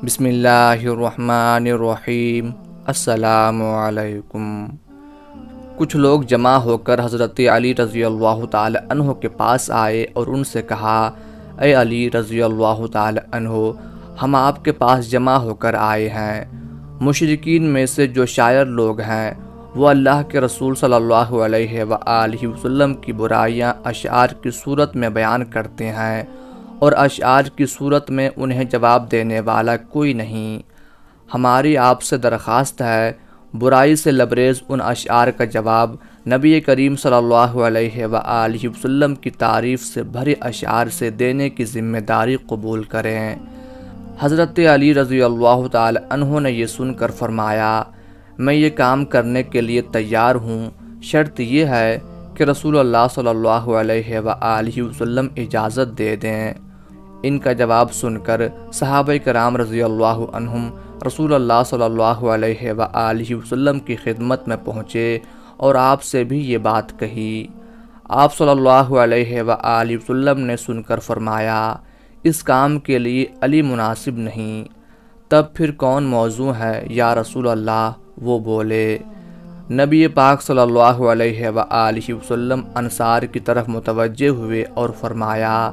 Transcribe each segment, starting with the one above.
بسم اللہ الرحمن الرحیم۔ السلام علیکم۔ کچھ لوگ جمع ہو کر حضرت علی رضی اللہ تعالی عنہ کے پاس آئے اور ان سے کہا، اے علی رضی اللہ تعالی عنہ، ہم آپ کے پاس جمع ہو کر آئے ہیں۔ مشرکین میں سے جو شاعر لوگ ہیں وہ اللہ کے رسول صلی اللہ علیہ وآلہ وسلم کی برائیاں اشعار کی صورت میں بیان کرتے ہیں، اور اشعار کی صورت میں انہیں جواب دینے والا کوئی نہیں۔ ہماری آپ سے درخواست ہے، برائی سے لبریز ان اشعار کا جواب نبی کریم صلی اللہ علیہ وآلہ وسلم کی تعریف سے بھرے اشعار سے دینے کی ذمہ داری قبول کریں۔ حضرت علی رضی اللہ تعالی عنہ نے یہ سن کر فرمایا، میں یہ کام کرنے کے لیے تیار ہوں، شرط یہ ہے کہ رسول اللہ صلی اللہ علیہ وآلہ وسلم اجازت دے دیں۔ ان کا جواب سن کر صحابہ کرام رضی اللہ عنہم رسول اللہ صلی اللہ علیہ وآلہ وسلم کی خدمت میں پہنچے اور آپ سے بھی یہ بات کہی۔ آپ صلی اللہ علیہ وآلہ وسلم نے سن کر فرمایا، اس کام کے لیے علی مناسب نہیں۔ تب پھر کون موضوع ہے یا رسول اللہ؟ وہ بولے۔ نبی پاک صلی اللہ علیہ وآلہ وسلم انصار کی طرف متوجہ ہوئے اور فرمایا،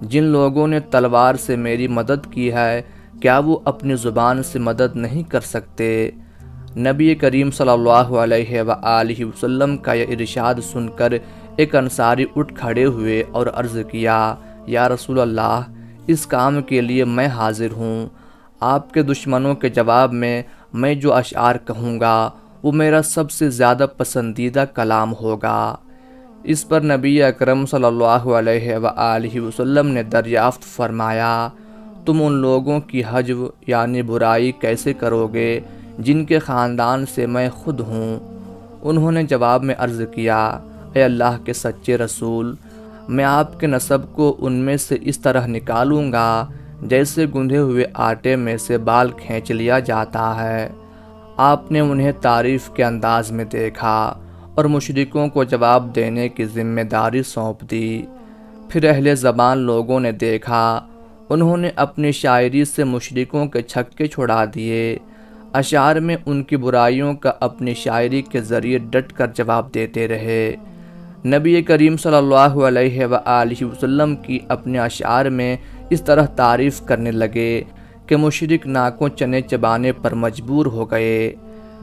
جن لوگوں نے تلوار سے میری مدد کی ہے، کیا وہ اپنی زبان سے مدد نہیں کر سکتے؟ نبی کریم صلی اللہ علیہ وآلہ وسلم کا یہ ارشاد سن کر ایک انصاری اٹھ کھڑے ہوئے اور عرض کیا، یا رسول اللہ، اس کام کے لیے میں حاضر ہوں۔ آپ کے دشمنوں کے جواب میں جو اشعار کہوں گا وہ میرا سب سے زیادہ پسندیدہ کلام ہوگا۔ اس پر نبی اکرم صلی اللہ علیہ وآلہ وسلم نے دریافت فرمایا، تم ان لوگوں کی حجو یعنی برائی کیسے کرو گے جن کے خاندان سے میں خود ہوں؟ انہوں نے جواب میں عرض کیا، اے اللہ کے سچے رسول، میں آپ کے نسب کو ان میں سے اس طرح نکالوں گا جیسے گندھے ہوئے آٹے میں سے بال کھینچ لیا جاتا ہے۔ آپ نے انہیں تعریف کے انداز میں دیکھا اور مشرکوں کو جواب دینے کی ذمہ داری سونپ دی۔ پھر اہل زبان لوگوں نے دیکھا، انہوں نے اپنی شاعری سے مشرکوں کے چھکے چھڑا دیے۔ اشعار میں ان کی برائیوں کا اپنی شاعری کے ذریعے ڈٹ کر جواب دیتے رہے۔ نبی کریم صلی اللہ علیہ وآلہ وسلم کی اپنے اشعار میں اس طرح تعریف کرنے لگے کہ مشرک ناکوں چنے چبانے پر مجبور ہو گئے۔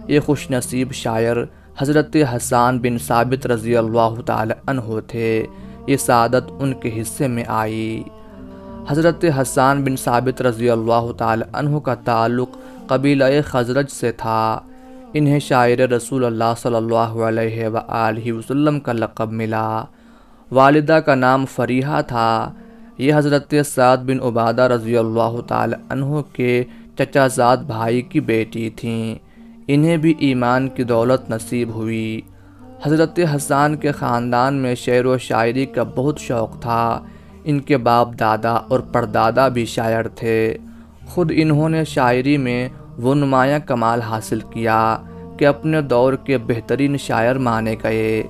یہ خوش نصیب شاعر حضرت حسان بن ثابت رضی اللہ تعالی عنہ تھے۔ یہ سعادت ان کے حصے میں آئی۔ حضرت حسان بن ثابت رضی اللہ تعالی عنہ کا تعلق قبیلہ خزرج سے تھا۔ انہیں شاعر رسول اللہ صلی اللہ علیہ وآلہ وسلم کا لقب ملا۔ والدہ کا نام فریحہ تھا۔ یہ حضرت سعد بن عبادہ رضی اللہ تعالی عنہ کے چچا زاد بھائی کی بیٹی تھیں۔ انہیں بھی ایمان کی دولت نصیب ہوئی۔ حضرت حسان کے خاندان میں شعر و شاعری کا بہت شوق تھا۔ ان کے باپ دادا اور پردادا بھی شاعر تھے۔ خود انہوں نے شاعری میں وہ نمایاں کمال حاصل کیا کہ اپنے دور کے بہترین شاعر مانے گئے۔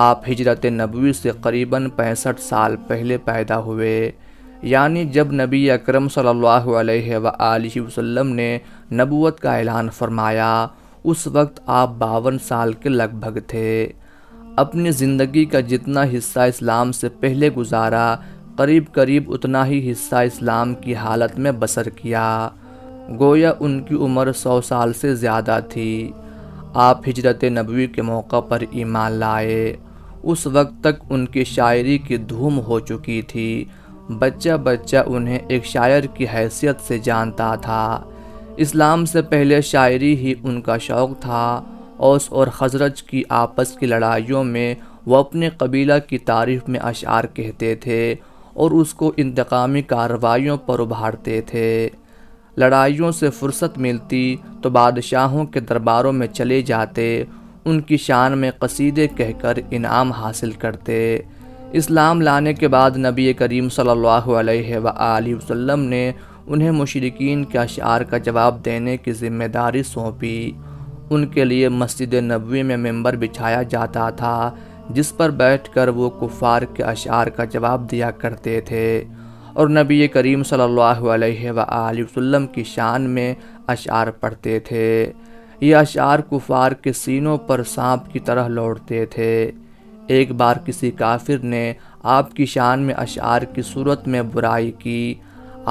آپ ہجرت نبوی سے قریباً 65 سال پہلے پیدا ہوئے، یعنی جب نبی اکرم صلی اللہ علیہ وآلہ وسلم نے نبوت کا اعلان فرمایا، اس وقت آپ 52 سال کے لگ بھگ تھے۔ اپنی زندگی کا جتنا حصہ اسلام سے پہلے گزارا، قریب اتنا ہی حصہ اسلام کی حالت میں بسر کیا۔ گویا ان کی عمر 100 سال سے زیادہ تھی۔ آپ ہجرت نبوی کے موقع پر ایمان لائے۔ اس وقت تک ان کی شاعری کی دھوم ہو چکی تھی۔ بچہ انہیں ایک شاعر کی حیثیت سے جانتا تھا۔ اسلام سے پہلے شاعری ہی ان کا شوق تھا۔ اوس اور خزرج کی آپس کی لڑائیوں میں وہ اپنے قبیلہ کی تعریف میں اشعار کہتے تھے اور اس کو انتقامی کارروائیوں پر ابھارتے تھے۔ لڑائیوں سے فرصت ملتی تو بادشاہوں کے درباروں میں چلے جاتے، ان کی شان میں قصیدے کہہ کر انعام حاصل کرتے۔ اسلام لانے کے بعد نبی کریم صلی اللہ علیہ وآلہ وسلم نے انہیں مشرکین کے اشعار کا جواب دینے کی ذمہ داری سونپی۔ ان کے لیے مسجد نبوی میں منبر بچھایا جاتا تھا جس پر بیٹھ کر وہ کفار کے اشعار کا جواب دیا کرتے تھے، اور نبی کریم صلی اللہ علیہ وآلہ وسلم کی شان میں اشعار پڑھتے تھے۔ یہ اشعار کفار کے سینوں پر سانپ کی طرح لوٹتے تھے۔ ایک بار کسی کافر نے آپ کی شان میں اشعار کی صورت میں برائی کی۔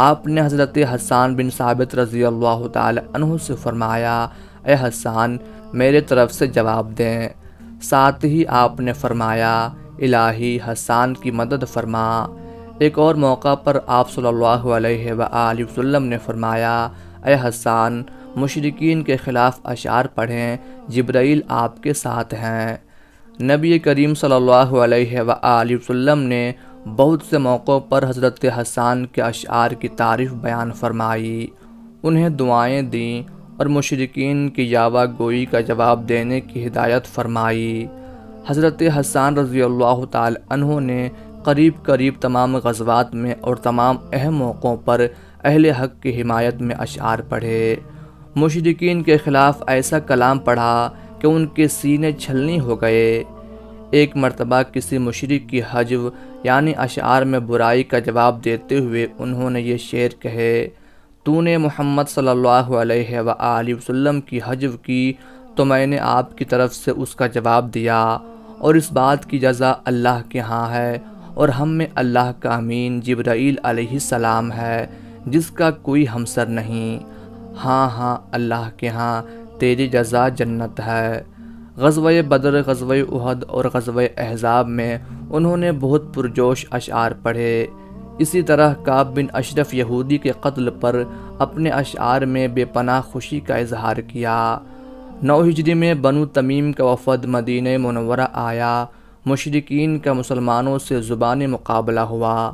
آپ نے حضرت حسان بن ثابت رضی اللہ تعالی عنہ سے فرمایا، اے حسان میرے طرف سے جواب دیں۔ ساتھ ہی آپ نے فرمایا، الہی حسان کی مدد فرما۔ ایک اور موقع پر آپ صلی اللہ علیہ وآلہ وسلم نے فرمایا، اے حسان مشرکین کے خلاف اشعار پڑھیں، جبرائیل آپ کے ساتھ ہیں۔ نبی کریم صلی اللہ علیہ وآلہ وسلم نے بہت سے موقعوں پر حضرت حسان کے اشعار کی تعریف بیان فرمائی، انہیں دعائیں دیں اور مشرکین کی یاوہ گوئی کا جواب دینے کی ہدایت فرمائی۔ حضرت حسان رضی اللہ تعالی عنہ نے قریب تمام غزوات میں اور تمام اہم موقعوں پر اہل حق کی حمایت میں اشعار پڑھے۔ مشرکین کے خلاف ایسا کلام پڑھا کہ ان کے سینے چھلنی ہو گئے۔ ایک مرتبہ کسی مشرک کی حجو یعنی اشعار میں برائی کا جواب دیتے ہوئے انہوں نے یہ شعر کہے، تو نے محمد صلی اللہ علیہ وآلہ وسلم کی حجو کی تو میں نے آپ کی طرف سے اس کا جواب دیا، اور اس بات کی جزا اللہ کے ہاں ہے، اور ہم میں اللہ کا امین جبرائیل علیہ السلام ہے جس کا کوئی ہمسر نہیں۔ ہاں اللہ کے ہاں تیری جزا جنت ہے۔ غزوہ بدر، غزوہ احد اور غزوہ احزاب میں انہوں نے بہت پرجوش اشعار پڑھے۔ اسی طرح کعب بن اشرف یہودی کے قتل پر اپنے اشعار میں بے پناہ خوشی کا اظہار کیا۔ 9 ہجری میں بنو تمیم کا وفد مدینہ منورہ آیا۔ مشرکین کا مسلمانوں سے زبانی مقابلہ ہوا۔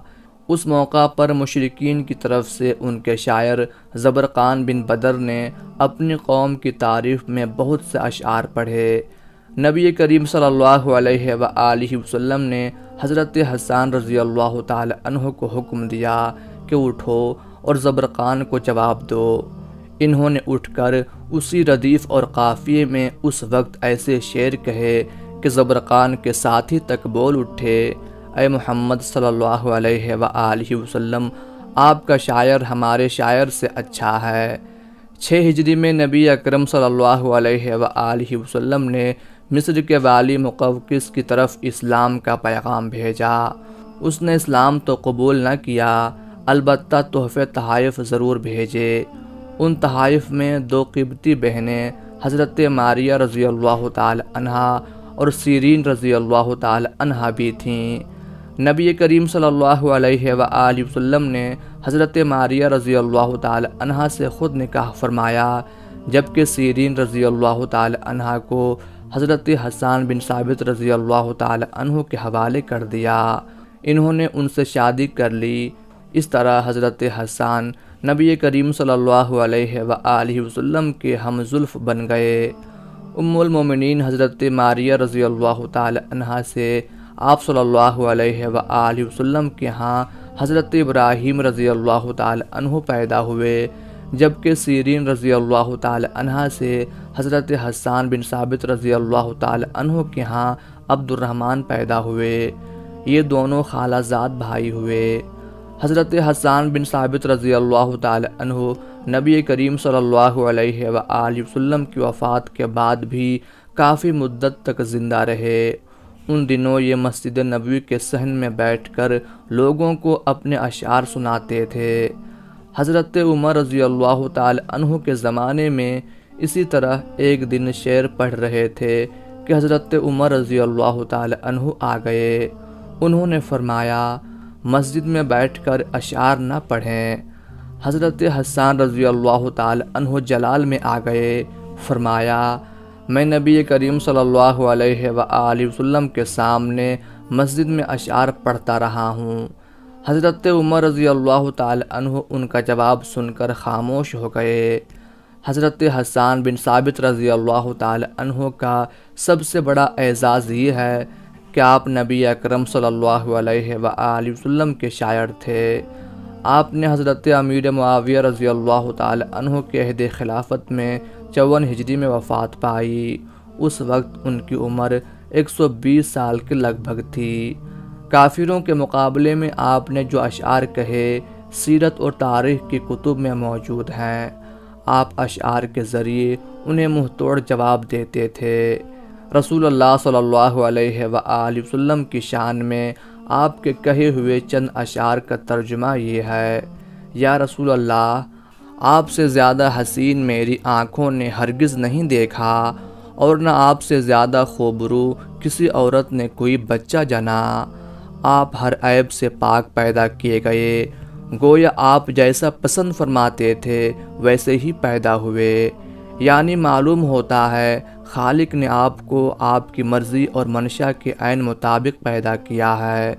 اس موقع پر مشرکین کی طرف سے ان کے شاعر زبرقان بن بدر نے اپنی قوم کی تعریف میں بہت سے اشعار پڑھے۔ نبی کریم صلی اللہ علیہ وآلہ وسلم نے حضرت حسان رضی اللہ تعالی عنہ کو حکم دیا کہ اٹھو اور زبرقان کو جواب دو۔ انہوں نے اٹھ کر اسی ردیف اور قافیے میں اس وقت ایسے شعر کہے کہ زبرقان کے ساتھی تک بول اٹھے، اے محمد صلی اللہ علیہ وآلہ وسلم، آپ کا شاعر ہمارے شاعر سے اچھا ہے۔ 6 ہجری میں نبی اکرم صلی اللہ علیہ وآلہ وسلم نے مصر کے والی مقوقس کی طرف اسلام کا پیغام بھیجا۔ اس نے اسلام تو قبول نہ کیا، البتہ تحفے تحائف ضرور بھیجے۔ ان تحائف میں 2 قبطی بہنیں حضرت ماریہ رضی اللہ تعالی عنہا اور سیرین رضی اللہ تعالی عنہا بھی تھیں۔ نبی کریم صلی اللہ علیہ وآلہ وسلم نے حضرت ماریہ رضی اللہ تعالی عنہا سے خود نکاح فرمایا، جبکہ سیرین رضی اللہ تعالی عنہا کو حضرت حسان بن ثابت رضی اللہ تعالی عنہ کے حوالے کر دیا۔ انہوں نے ان سے شادی کر لی۔ اس طرح حضرت حسان نبی کریم صلی اللہ علیہ وآلہ وسلم کے ہم زلف بن گئے۔ ام المومنین حضرت ماریہ رضی اللہ تعالی عنہا سے آپ صلی اللہ علیہ وآلہ وسلم کے ہاں حضرت ابراہیم رضی اللہ تعالی عنہ پیدا ہوئے، جبکہ سیرین رضی اللہ تعالی عنہا سے حضرت حسان بن ثابت رضی اللہ تعالی عنہ کے ہاں عبد الرحمن پیدا ہوئے۔ یہ دونوں خالہ زاد بھائی ہوئے۔ حضرت حسان بن ثابت رضی اللہ تعالی عنہ نبی کریم صلی اللہ علیہ وآلہ وسلم کی وفات کے بعد بھی کافی مدت تک زندہ رہے۔ ان دنوں یہ مسجد نبوی کے صحن میں بیٹھ کر لوگوں کو اپنے اشعار سناتے تھے۔ حضرت عمر رضی اللہ تعالی عنہ کے زمانے میں اسی طرح ایک دن شعر پڑھ رہے تھے کہ حضرت عمر رضی اللہ تعالی عنہ آ گئے۔ انہوں نے فرمایا، مسجد میں بیٹھ کر اشعار نہ پڑھیں۔ حضرت حسان رضی اللہ تعالی عنہ جلال میں آ گئے، فرمایا، میں نبی کریم صلی اللہ علیہ وآلہ وسلم کے سامنے مسجد میں اشعار پڑھتا رہا ہوں۔ حضرت عمر رضی اللہ تعالی عنہ ان کا جواب سن کر خاموش ہو گئے۔ حضرت حسان بن ثابت رضی اللہ تعالی عنہ کا سب سے بڑا اعزاز یہ ہے کہ آپ نبی اکرم صلی اللہ علیہ وآلہ وسلم کے شاعر تھے۔ آپ نے حضرت امیر معاویہ رضی اللہ تعالی عنہ کے عہد خلافت میں 54 ہجری میں وفات پائی۔ اس وقت ان کی عمر 120 سال کے لگ بھگ تھی۔ کافروں کے مقابلے میں آپ نے جو اشعار کہے سیرت اور تاریخ کی کتب میں موجود ہیں۔ آپ اشعار کے ذریعے انہیں منہ توڑ جواب دیتے تھے۔ رسول اللہ صلی اللہ علیہ وآلہ وسلم کی شان میں آپ کے کہے ہوئے چند اشعار کا ترجمہ یہ ہے: یا رسول اللہ، آپ سے زیادہ حسین میری آنکھوں نے ہرگز نہیں دیکھا، اور نہ آپ سے زیادہ خوبرو کسی عورت نے کوئی بچہ جنا۔ آپ ہر عیب سے پاک پیدا کیے گئے، گویا آپ جیسا پسند فرماتے تھے ویسے ہی پیدا ہوئے۔ یعنی معلوم ہوتا ہے خالق نے آپ کو آپ کی مرضی اور منشا کے عین مطابق پیدا کیا ہے۔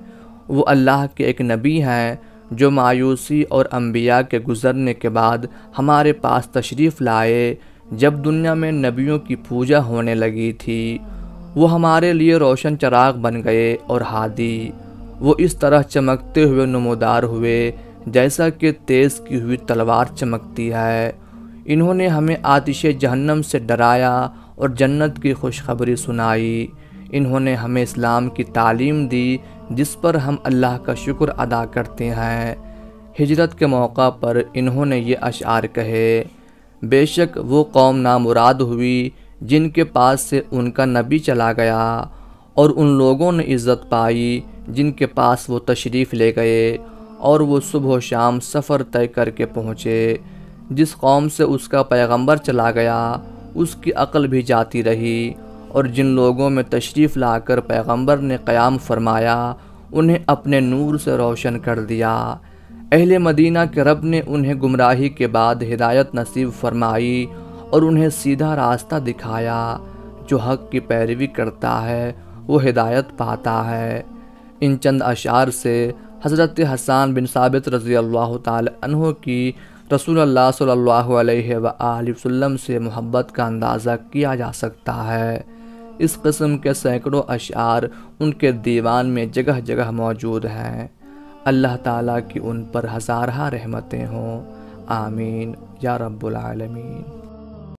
وہ اللہ کے ایک نبی ہیں جو مایوسی اور انبیاء کے گزرنے کے بعد ہمارے پاس تشریف لائے جب دنیا میں نبیوں کی پوجا ہونے لگی تھی۔ وہ ہمارے لیے روشن چراغ بن گئے اور ہادی۔ وہ اس طرح چمکتے ہوئے نمودار ہوئے جیسا کہ تیز کی ہوئی تلوار چمکتی ہے۔ انہوں نے ہمیں آتش جہنم سے ڈرایا اور جنت کی خوشخبری سنائی۔ انہوں نے ہمیں اسلام کی تعلیم دی جس پر ہم اللہ کا شکر ادا کرتے ہیں۔ ہجرت کے موقع پر انہوں نے یہ اشعار کہے: بے شک وہ قوم نامراد ہوئی جن کے پاس سے ان کا نبی چلا گیا، اور ان لوگوں نے عزت پائی جن کے پاس وہ تشریف لے گئے، اور وہ صبح و شام سفر طے کر کے پہنچے۔ جس قوم سے اس کا پیغمبر چلا گیا اس کی عقل بھی جاتی رہی، اور جن لوگوں میں تشریف لا کر پیغمبر نے قیام فرمایا انہیں اپنے نور سے روشن کر دیا۔ اہل مدینہ کے رب نے انہیں گمراہی کے بعد ہدایت نصیب فرمائی اور انہیں سیدھا راستہ دکھایا۔ جو حق کی پیروی کرتا ہے وہ ہدایت پاتا ہے۔ ان چند اشعار سے حضرت حسان بن ثابت رضی اللہ تعالی عنہ کی رسول اللہ صلی اللہ علیہ وآلہ وسلم سے محبت کا اندازہ کیا جا سکتا ہے۔ اس قسم کے سینکڑوں اشعار ان کے دیوان میں جگہ جگہ موجود ہیں۔ اللہ تعالیٰ کی ان پر ہزارہ رحمتیں ہوں، آمین یا رب العالمین۔